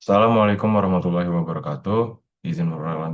Assalamualaikum warahmatullahi wabarakatuh. Izin berkenalan.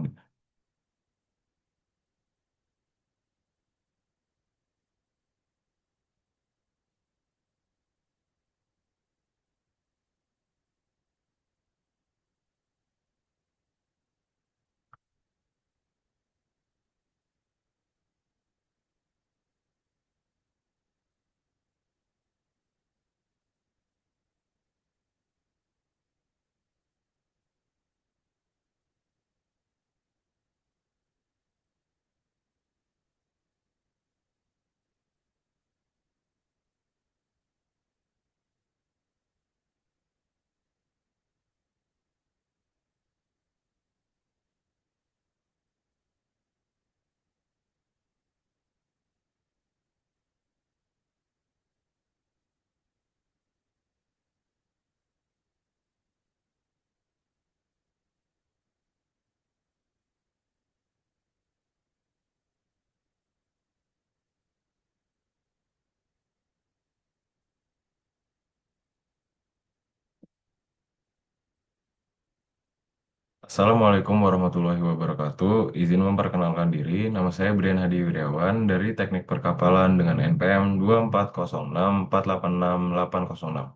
Assalamualaikum warahmatullahi wabarakatuh. Izin memperkenalkan diri. Nama saya Brian Hadi Wiryawan dari Teknik Perkapalan dengan NPM 2406486806.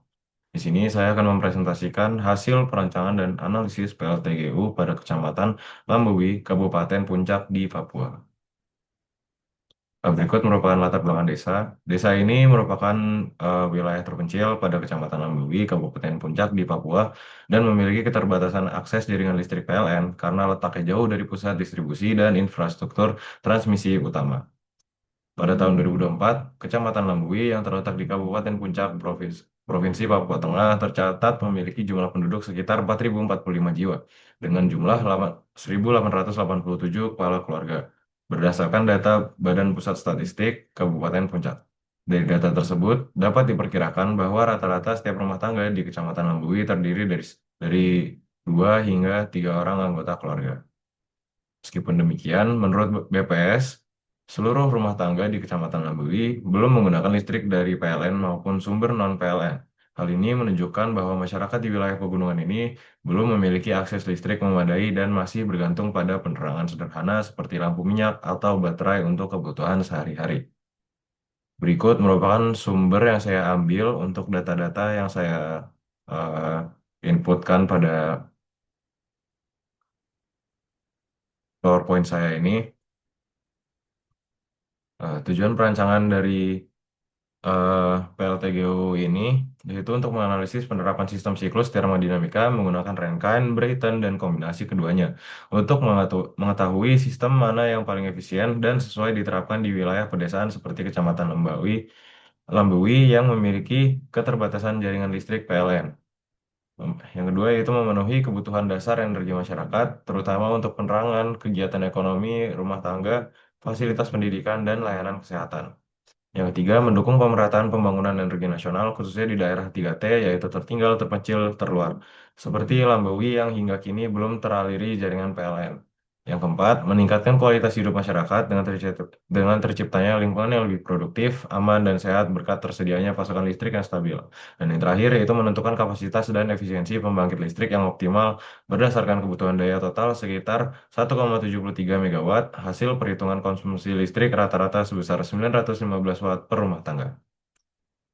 Di sini saya akan mempresentasikan hasil perancangan dan analisis PLTGU pada Kecamatan Lambewi, Kabupaten Puncak di Papua. Berikut merupakan latar belakang desa. Desa ini merupakan wilayah terpencil pada Kecamatan Lambewi, Kabupaten Puncak di Papua, dan memiliki keterbatasan akses jaringan listrik PLN karena letaknya jauh dari pusat distribusi dan infrastruktur transmisi utama. Pada tahun 2024, Kecamatan Lambewi yang terletak di Kabupaten Puncak, Provinsi Papua Tengah, tercatat memiliki jumlah penduduk sekitar 4.045 jiwa, dengan jumlah 1.887 kepala keluarga, berdasarkan data Badan Pusat Statistik Kabupaten Puncak. Dari data tersebut, dapat diperkirakan bahwa rata-rata setiap rumah tangga di Kecamatan Lambewi terdiri dari 2 hingga 3 orang anggota keluarga. Meskipun demikian, menurut BPS, seluruh rumah tangga di Kecamatan Lambewi belum menggunakan listrik dari PLN maupun sumber non-PLN. Hal ini menunjukkan bahwa masyarakat di wilayah pegunungan ini belum memiliki akses listrik memadai dan masih bergantung pada penerangan sederhana seperti lampu minyak atau baterai untuk kebutuhan sehari-hari. Berikut merupakan sumber yang saya ambil untuk data-data yang saya eh, inputkan pada PowerPoint saya ini. Tujuan perancangan dari PLTGU ini yaitu untuk menganalisis penerapan sistem siklus termodinamika menggunakan Rankine, Brayton, dan kombinasi keduanya untuk mengetahui sistem mana yang paling efisien dan sesuai diterapkan di wilayah pedesaan seperti Kecamatan Lambewi yang memiliki keterbatasan jaringan listrik PLN. Yang kedua yaitu memenuhi kebutuhan dasar energi masyarakat, terutama untuk penerangan, kegiatan ekonomi, rumah tangga, fasilitas pendidikan, dan layanan kesehatan. Yang ketiga, mendukung pemerataan pembangunan energi nasional khususnya di daerah 3T yaitu tertinggal, terpencil, terluar, seperti Lambewi yang hingga kini belum teraliri jaringan PLN. Yang keempat, meningkatkan kualitas hidup masyarakat dengan terciptanya lingkungan yang lebih produktif, aman, dan sehat berkat tersedianya pasokan listrik yang stabil. Dan yang terakhir yaitu menentukan kapasitas dan efisiensi pembangkit listrik yang optimal berdasarkan kebutuhan daya total sekitar 1,73 megawatt, hasil perhitungan konsumsi listrik rata-rata sebesar 915 watt per rumah tangga.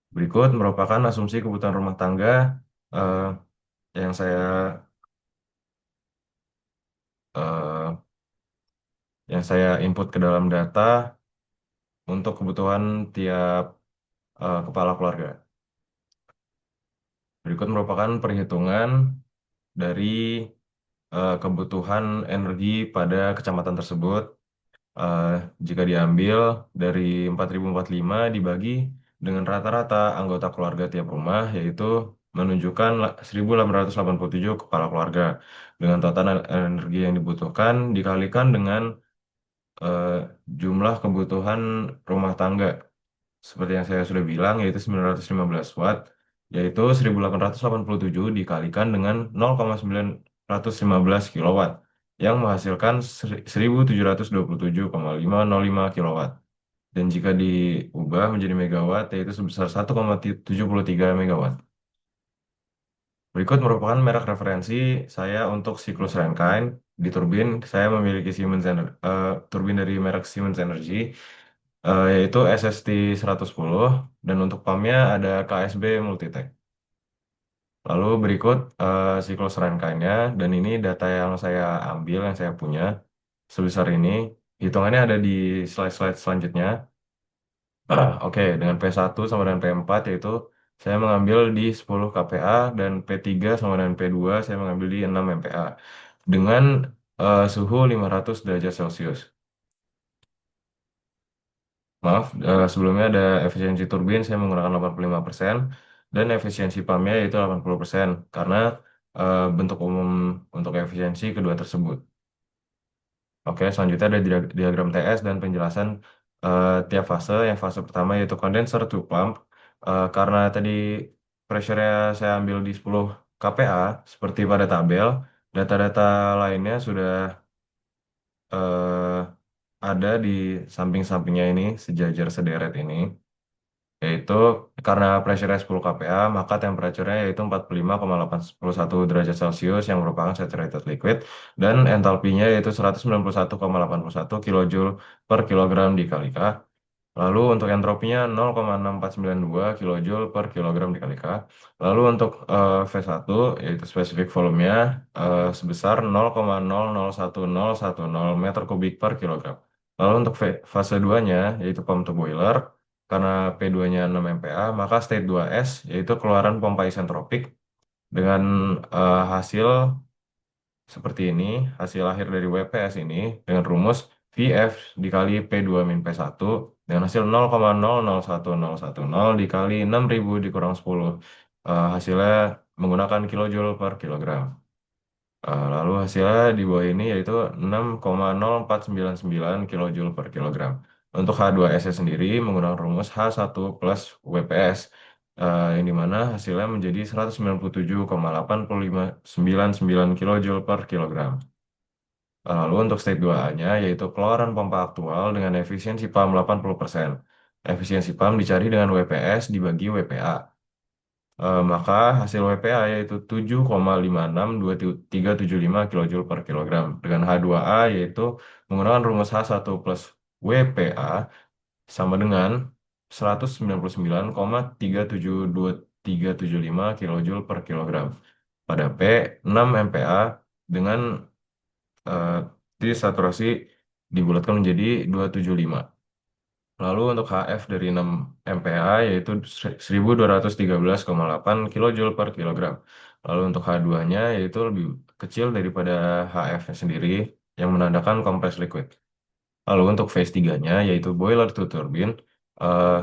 Berikut merupakan asumsi kebutuhan rumah tangga eh, yang eh, saya input ke dalam data untuk kebutuhan tiap kepala keluarga. Berikut merupakan perhitungan dari kebutuhan energi pada kecamatan tersebut. eh, Jika diambil dari 4.045 dibagi dengan rata-rata anggota keluarga tiap rumah, yaitu menunjukkan 1.887 kepala keluarga. Dengan total energi yang dibutuhkan dikalikan dengan eh, jumlah kebutuhan rumah tangga. Seperti yang saya sudah bilang, yaitu 915 watt, yaitu 1.887 dikalikan dengan 0,915 kilowatt, yang menghasilkan 1.727,505 kilowatt. Dan jika diubah menjadi megawatt, yaitu sebesar 1,73 megawatt. Berikut merupakan merek referensi saya untuk siklus Rankine. Di turbin, saya memiliki turbin dari merek Siemens Energy, yaitu SST 110, dan untuk pumpnya ada KSB Multitech. Lalu berikut siklus Rankine-nya, dan ini data yang saya ambil, yang saya punya, sebesar ini. Hitungannya ada di slide-slide selanjutnya. Oke, dengan P1 sama dengan P4 yaitu saya mengambil di 10 kPa dan P3 sama dengan P2 saya mengambil di 6 MPa dengan suhu 500 derajat Celcius. Maaf, sebelumnya ada efisiensi turbin saya menggunakan 85% dan efisiensi pumpnya yaitu 80% karena bentuk umum untuk efisiensi kedua tersebut. Oke, selanjutnya ada diagram TS dan penjelasan tiap fase. Yang fase pertama yaitu condenser to pump. Karena tadi pressure-nya saya ambil di 10 kPa, seperti pada tabel, data-data lainnya sudah eh, ada di samping-sampingnya ini, sejajar sederet ini. Yaitu karena pressure-nya 10 kPa, maka temperature-nya yaitu 45,811 derajat Celcius yang merupakan saturated liquid, dan entalpinya yaitu 191,81 kilojoule per kilogram dikali K. Lalu untuk entropinya 0,6492 kilojoule per kilogram dikali K. Lalu untuk V1 yaitu spesifik volumenya sebesar 0,001010 meter kubik per kilogram. Lalu untuk fase 2-nya yaitu pump to boiler, karena P2-nya 6 MPa, maka state 2S yaitu keluaran pompa isentropik dengan hasil seperti ini, hasil akhir dari WPS ini dengan rumus VF dikali P2 min P1 dengan hasil 0,001010 dikali 6.000 dikurang 10. Hasilnya menggunakan kilojoule per kilogram. Lalu hasilnya di bawah ini yaitu 6,0499 kilojoule per kilogram. Untuk H2S sendiri menggunakan rumus H1 plus WPS, yang dimana hasilnya menjadi 197,8599 kilojoule per kilogram. Lalu untuk state 2A-nya yaitu keluaran pompa aktual dengan efisiensi pump 80%. Efisiensi pump dicari dengan WPS dibagi WPA. Maka hasil WPA yaitu 7,56375 kilojoule per kilogram. Dengan H2A yaitu menggunakan rumus H1 plus WPA sama dengan 199,372 kilojoule per kilogram. Pada P 6 MPa dengan eh, saturasi dibulatkan menjadi 275. Lalu untuk HF dari 6 MPa yaitu 1213,8 kilojoule per kilogram. Lalu untuk H2-nya yaitu lebih kecil daripada HF-nya sendiri yang menandakan compressed liquid. Lalu untuk phase 3-nya yaitu boiler to turbine, eh,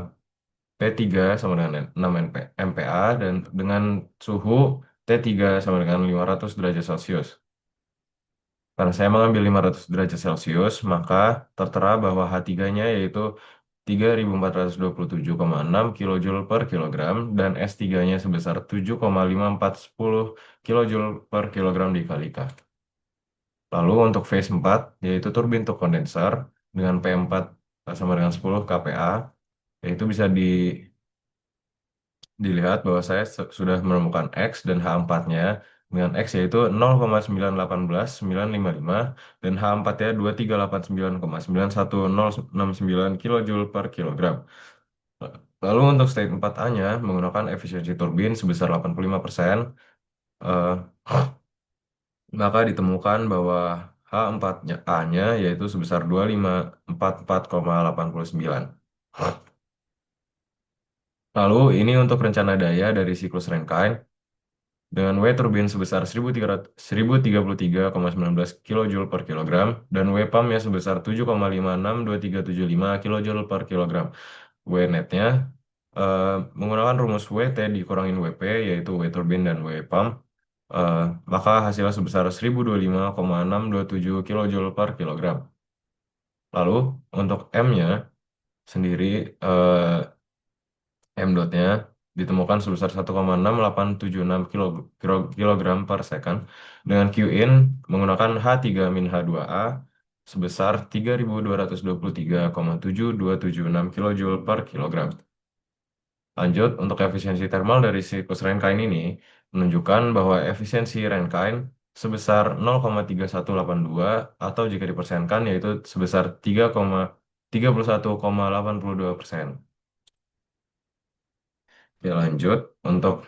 P3 sama dengan 6 MPa dan dengan suhu T3 sama dengan 500 derajat Celcius. Karena saya mengambil 500 derajat Celcius, maka tertera bahwa H3-nya yaitu 3.427,6 kilojoule per kilogram dan S3-nya sebesar 7,5410 kilojoule per kilogram dikali K. Lalu untuk phase 4, yaitu turbin to condenser dengan P4 sama dengan 10 kPa, yaitu bisa dilihat bahwa saya sudah menemukan X dan H4-nya dengan X yaitu 0,918955 dan H4-nya 23899,91069 kilojoule per kilogram. Lalu untuk state 4A-nya menggunakan efisiensi turbin sebesar 85%, eh, maka ditemukan bahwa H4A-nya yaitu sebesar 2544,89. Lalu ini untuk rencana daya dari siklus Rankine dengan W turbin sebesar 1033,19 kilojoule per kilogram dan W pump-nya sebesar 7,562375 kilojoule per kilogram. W netnya menggunakan rumus WT dikurangin WP yaitu W turbin dan W pump, eh, maka hasilnya sebesar 1025,627 kilojoule per kilogram. Lalu untuk M-nya sendiri, M dotnya ditemukan sebesar 1,6876 kilogram per second dengan Q in menggunakan H3-H2A sebesar 3223,7276 kilojoule per kilogram. Lanjut, untuk efisiensi thermal dari siklus Rankine ini, menunjukkan bahwa efisiensi Rankine sebesar 0,3182 atau jika dipersenkan yaitu sebesar 31,82%. Oke, lanjut untuk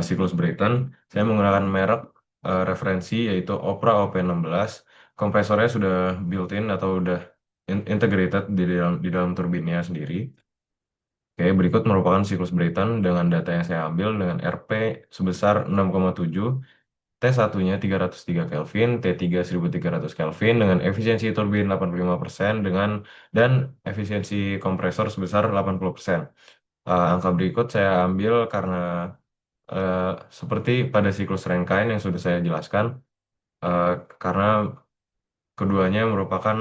siklus Brayton, saya menggunakan merek referensi yaitu Opera OP16. Kompresornya sudah built-in atau udah integrated di dalam turbinnya sendiri. Oke, berikut merupakan siklus Brayton dengan data yang saya ambil dengan RP sebesar 6,7, T1-nya 303 Kelvin, T3 1300 Kelvin dengan efisiensi turbin 85% dan efisiensi kompresor sebesar 80%. Angka berikut saya ambil karena eh, seperti pada siklus Rankine yang sudah saya jelaskan, eh, karena keduanya merupakan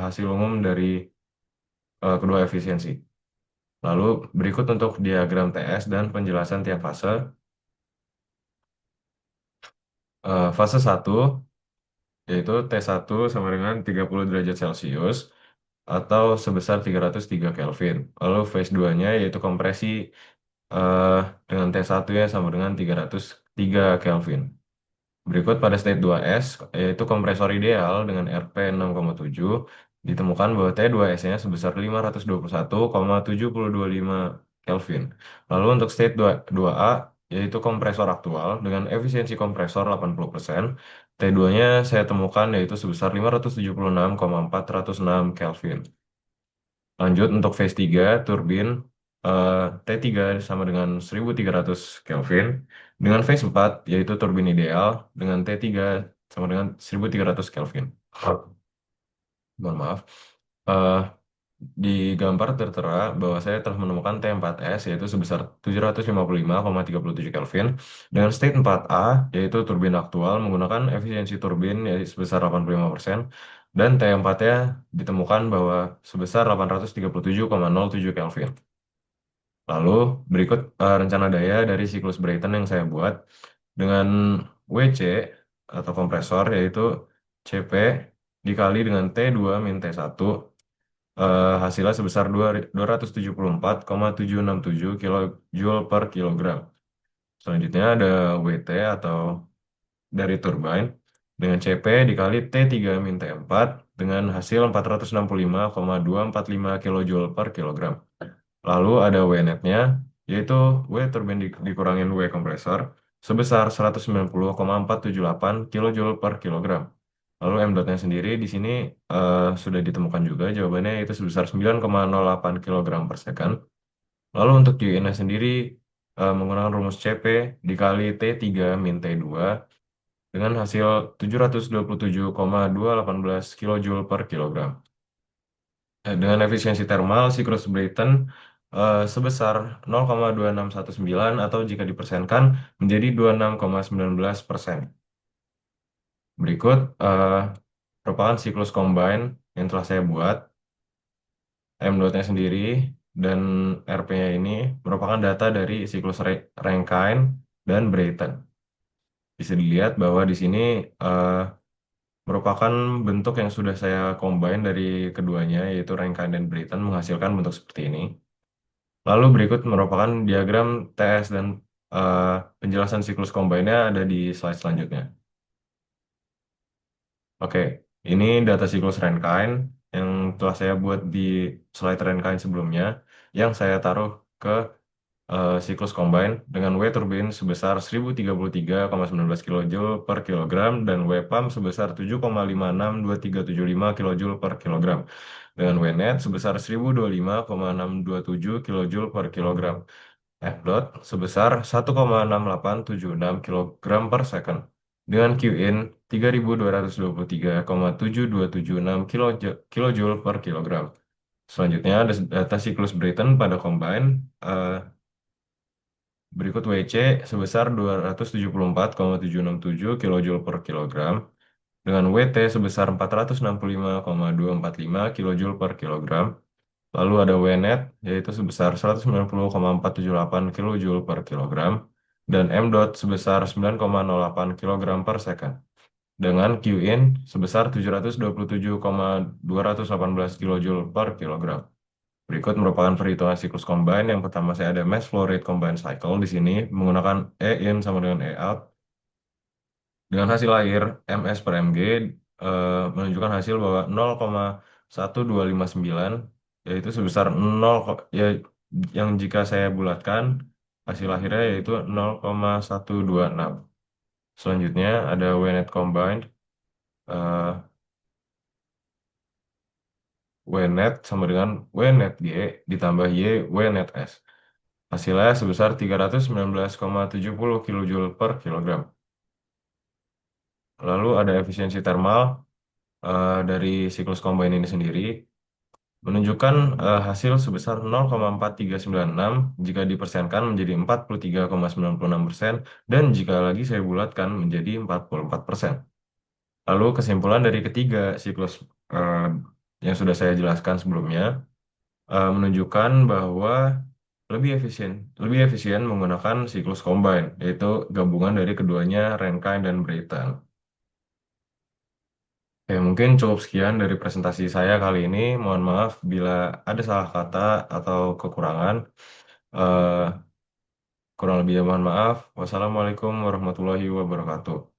hasil umum dari kedua efisiensi. Lalu berikut untuk diagram TS dan penjelasan tiap fase. Fase satu yaitu T1 sama dengan 30 derajat Celcius atau sebesar 303 Kelvin. Lalu phase 2-nya yaitu kompresi eh, dengan T1 ya sama dengan 303 Kelvin. Berikut pada state 2S, yaitu kompresor ideal dengan RP 6,7, ditemukan bahwa T2S-nya sebesar 521,725 Kelvin. Lalu untuk state 2A, yaitu kompresor aktual dengan efisiensi kompresor 80%, T2-nya saya temukan yaitu sebesar 576,406 Kelvin. Lanjut untuk phase 3 turbin eh, T3 sama dengan 1300 Kelvin. Dengan phase 4 yaitu turbin ideal dengan T3 sama dengan 1300 Kelvin. Mohon maaf. Eh, di gambar tertera bahwa saya telah menemukan T4S yaitu sebesar 755,37 Kelvin dengan state 4A yaitu turbin aktual menggunakan efisiensi turbin yaitu sebesar 85% dan T4-nya ditemukan bahwa sebesar 837,07 Kelvin. Lalu berikut rencana daya dari siklus Brayton yang saya buat dengan WC atau kompresor yaitu CP dikali dengan T2 min T1 hasilnya sebesar 274,767 kilojoule per kilogram. Selanjutnya ada WT atau dari turbine dengan CP dikali T3 min T4 dengan hasil 465,245 kilojoule per kilogram. Lalu ada W netnya, yaitu W turbin dikurangin W kompresor sebesar 190,478 kilojoule per kilogram. Lalu M dotnya sendiri di sini sudah ditemukan juga jawabannya yaitu sebesar 9,08 kilogram per second. Lalu untuk QN-nya sendiri menggunakan rumus CP dikali T3 min T2 dengan hasil 727,218 kilojoule per kilogram. Dengan efisiensi thermal, siklus Brayton sebesar 0,2619 atau jika dipersenkan menjadi 26,19%. Berikut merupakan siklus combine yang telah saya buat. M dotnya sendiri dan RP-nya ini merupakan data dari siklus Rankine dan Brayton. Bisa dilihat bahwa di sini eh, merupakan bentuk yang sudah saya combine dari keduanya, yaitu Rankine dan Brayton menghasilkan bentuk seperti ini. Lalu berikut merupakan diagram TS dan eh, penjelasan siklus combine-nya ada di slide selanjutnya. Oke, ini data siklus Rankine yang telah saya buat di slide Rankine sebelumnya, yang saya taruh ke siklus combine dengan W turbin sebesar 1033,19 kJ per kilogram dan W pump sebesar 7,562375 kJ per kilogram dengan W net sebesar 1025,627 kJ per kilogram. F dot sebesar 1,6876 kilogram per second dengan Q in 3223,7276 kilojoule per kilogram. Selanjutnya ada data siklus Brayton pada combine. Berikut WC sebesar 274,767 kJ per kilogram dengan WT sebesar 465,245 kJ per kilogram. Lalu ada WNet yaitu sebesar 190,478 kJ per kilogram dan M dot sebesar 9,08 kg per second dengan Q in sebesar 727,218 kJ per kilogram. Berikut merupakan perhitungan siklus combine. Yang pertama saya ada mass flow rate combine cycle di sini menggunakan E in sama dengan E out. Dengan hasil akhir ms per mg menunjukkan hasil bahwa 0,1259 yaitu sebesar 0, ya, yang jika saya bulatkan hasil akhirnya yaitu 0,126. Selanjutnya ada Wnet combined, eh, Wnet sama dengan Wnet G ditambah Y Wnet S. Hasilnya sebesar 319,70 kilojoule per kilogram. Lalu ada efisiensi thermal dari siklus combine ini sendiri menunjukkan hasil sebesar 0,4396 jika dipersenkan menjadi 43,96% dan jika lagi saya bulatkan menjadi 44%. Lalu kesimpulan dari ketiga siklus eh, yang sudah saya jelaskan sebelumnya menunjukkan bahwa lebih efisien menggunakan siklus combine, yaitu gabungan dari keduanya Rankine dan Brayton. Ya, mungkin cukup sekian dari presentasi saya kali ini. Mohon maaf bila ada salah kata atau kekurangan. Eh, Kurang lebihnya mohon maaf. Wassalamualaikum warahmatullahi wabarakatuh.